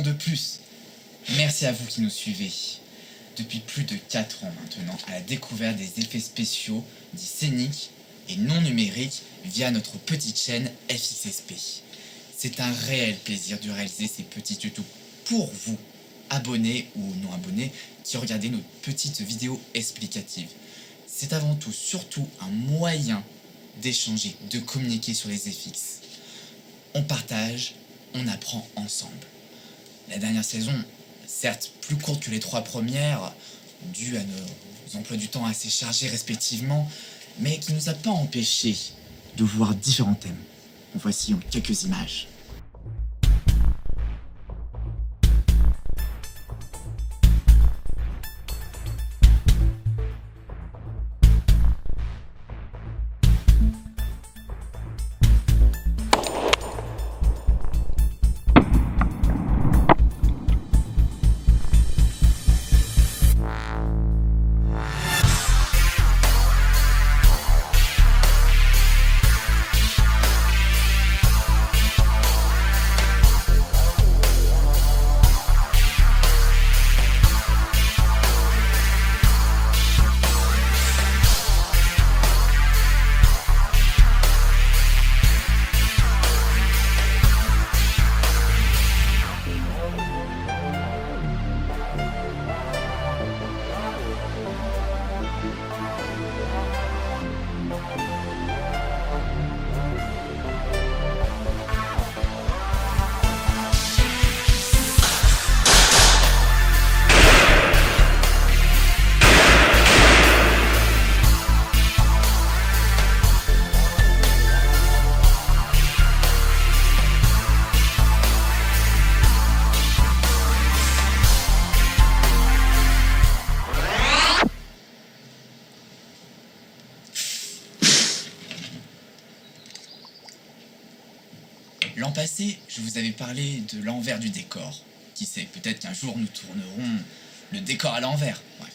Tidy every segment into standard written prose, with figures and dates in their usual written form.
saison de plus. Merci à vous qui nous suivez. Depuis plus de 4 ans maintenant, à la découverte des effets spéciaux, dits scéniques et non numériques via notre petite chaîne FXSP. C'est un réel plaisir de réaliser ces petits tutos pour vous, abonnés ou non abonnés, qui regardez nos petites vidéos explicatives. C'est avant tout, surtout, un moyen d'échanger, de communiquer sur les FX. On partage, on apprend ensemble. La dernière saison, certes plus courte que les 3 premières, due à nos emplois du temps assez chargés respectivement, mais qui nous a pas empêchés de voir différents thèmes. En voici quelques images. L'an passé, je vous avais parlé de l'envers du décor. Qui sait, peut-être qu'un jour nous tournerons le décor à l'envers. Bref.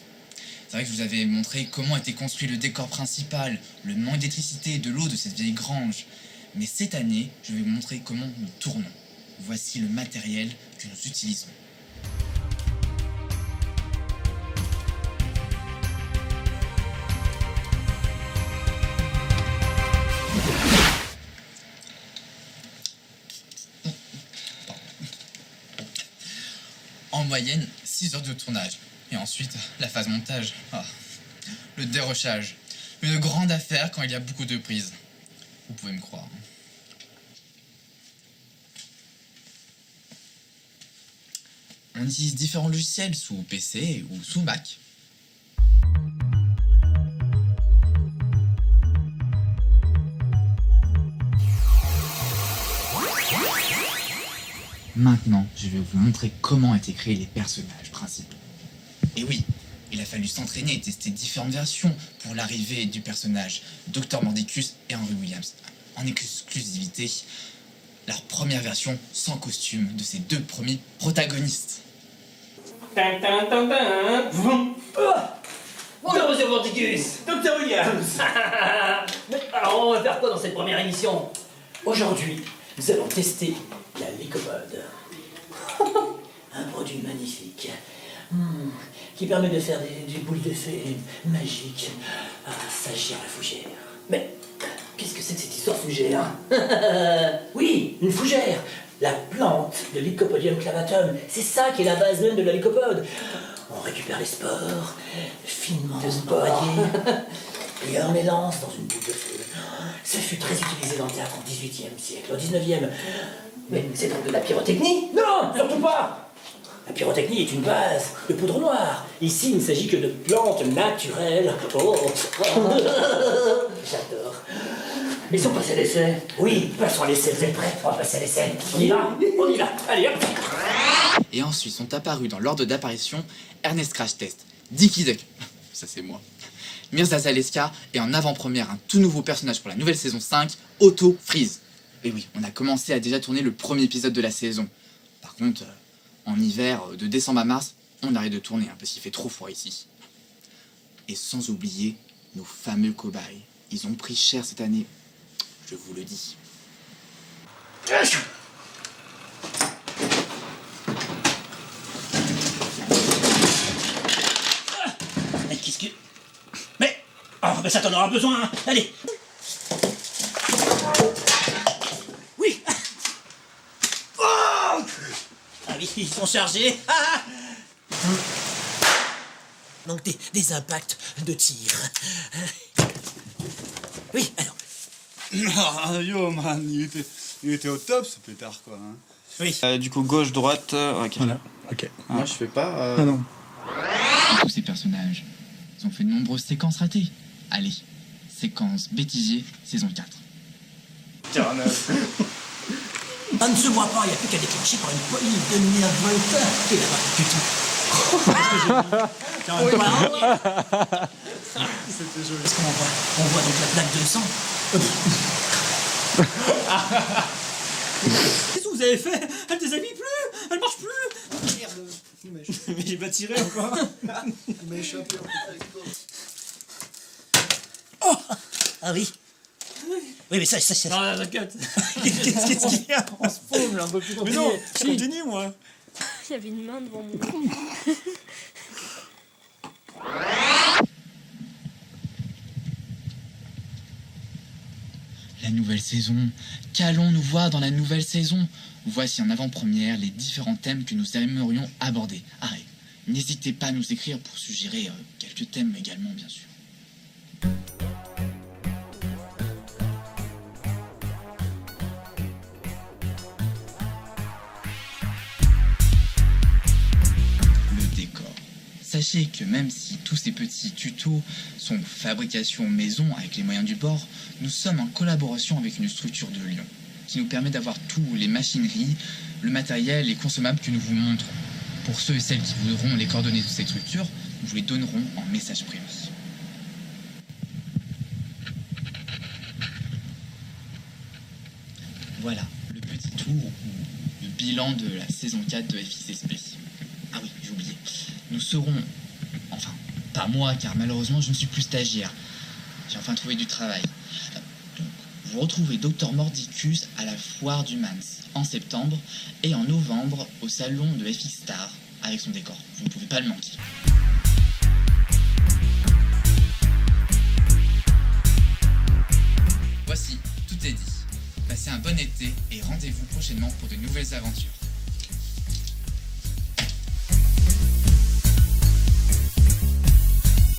C'est vrai que je vous avais montré comment était construit le décor principal, le manque d'électricité et de l'eau de cette vieille grange. Mais cette année, je vais vous montrer comment nous tournons. Voici le matériel que nous utilisons. En moyenne, 6 heures de tournage. Et ensuite, la phase montage. Le dérochage. Une grande affaire quand il y a beaucoup de prises. Vous pouvez me croire. On utilise différents logiciels sous PC ou sous Mac. Maintenant, je vais vous montrer comment ont été créés les personnages principaux. Et oui, il a fallu s'entraîner et tester différentes versions pour l'arrivée du personnage Dr Mordicus et Henry Williams. En exclusivité, leur première version sans costume de ces 2 premiers protagonistes. Bonjour Monsieur Mordicus. Dr Williams. Alors on va faire quoi dans cette première émission? Aujourd'hui, nous allons tester la Lycopode. Un produit magnifique. Qui permet de faire des boules de fée magiques. Ça gère la fougère. Mais qu'est-ce que c'est que cette histoire fougère? Oui, une fougère. La plante de Lycopodium clavatum. C'est ça qui est la base même de la Lycopode. On récupère les spores, finement broyés, et on les lance dans une boule de feu. Ça fut très utilisé dans le théâtre au XVIIIe siècle, au XIXe. Mais c'est donc de la pyrotechnie? Non, surtout pas! La pyrotechnie est une base de poudre noire. Ici, il ne s'agit que de plantes naturelles. Oh, j'adore. Mais si on passe à l'essai? Oui, passons à l'essai, vous êtes prêts? On va passer à l'essai. On y va? On y va. Allez, hop! Et ensuite sont apparus dans l'ordre d'apparition Ernest Crash Test, Dicky Duck, ça c'est moi, Mirza Zaleska et en avant-première un tout nouveau personnage pour la nouvelle saison 5, Otto Freeze. Et oui, on a commencé à déjà tourner le premier épisode de la saison. Par contre, en hiver, de décembre à mars, on arrête de tourner parce qu'il fait trop froid ici. Et sans oublier nos fameux cobayes. Ils ont pris cher cette année, je vous le dis. Ah, bah ça t'en aura besoin, hein. Allez. Oui. Oh ah oui, ils sont chargés. Donc des impacts de tir. Oui, alors. Ah, yo, man, il était au top ce pétard, quoi. Hein. Oui. Du coup, gauche, droite, ok. Voilà, ok. Moi, je fais pas. Ah non. Tous ces personnages, ils ont fait de nombreuses séquences ratées. Allez, séquence bêtisier, saison 4. Ça ne se voit pas, il n'y a plus qu'à déclencher par une poignée de mirevolteurs qui est là-bas, putain. C'était joli. Qu'est-ce qu'on voit? On voit donc la plaque de sang. Qu'est-ce que vous avez fait? Elle déshabille plus. Elle marche plus. Merde. Mais j'ai pas tiré encore. Il m'a échappé en fait. Oh ah oui. Oui, mais ça. Non, t'inquiète. Qu'est-ce qu'il y a? On se paume là, un peu plus Mais non, je continue moi. Il y avait une main devant mon La nouvelle saison. Qu'allons-nous voir dans la nouvelle saison? Voici en avant-première les différents thèmes que nous aimerions aborder. Arrête, n'hésitez pas à nous écrire pour suggérer quelques thèmes également, bien sûr. Le décor. Sachez que même si tous ces petits tutos sont fabrication maison avec les moyens du bord, nous sommes en collaboration avec une structure de Lyon qui nous permet d'avoir tous les machineries, le matériel et consommables que nous vous montrons. Pour ceux et celles qui voudront les coordonnées de cette structure, nous vous les donnerons en message privé. Voilà, le petit tour ou le bilan de la saison 4 de FXSP. Ah oui, j'ai oublié. Nous serons, enfin, pas moi, car malheureusement je ne suis plus stagiaire. J'ai enfin trouvé du travail. Donc, vous retrouvez Dr Mordicus à la foire du Mans en septembre et en novembre au salon de FX Star avec son décor. Vous ne pouvez pas le manquer. Voici, tout est dit. Passez un bon été et rendez-vous prochainement pour de nouvelles aventures.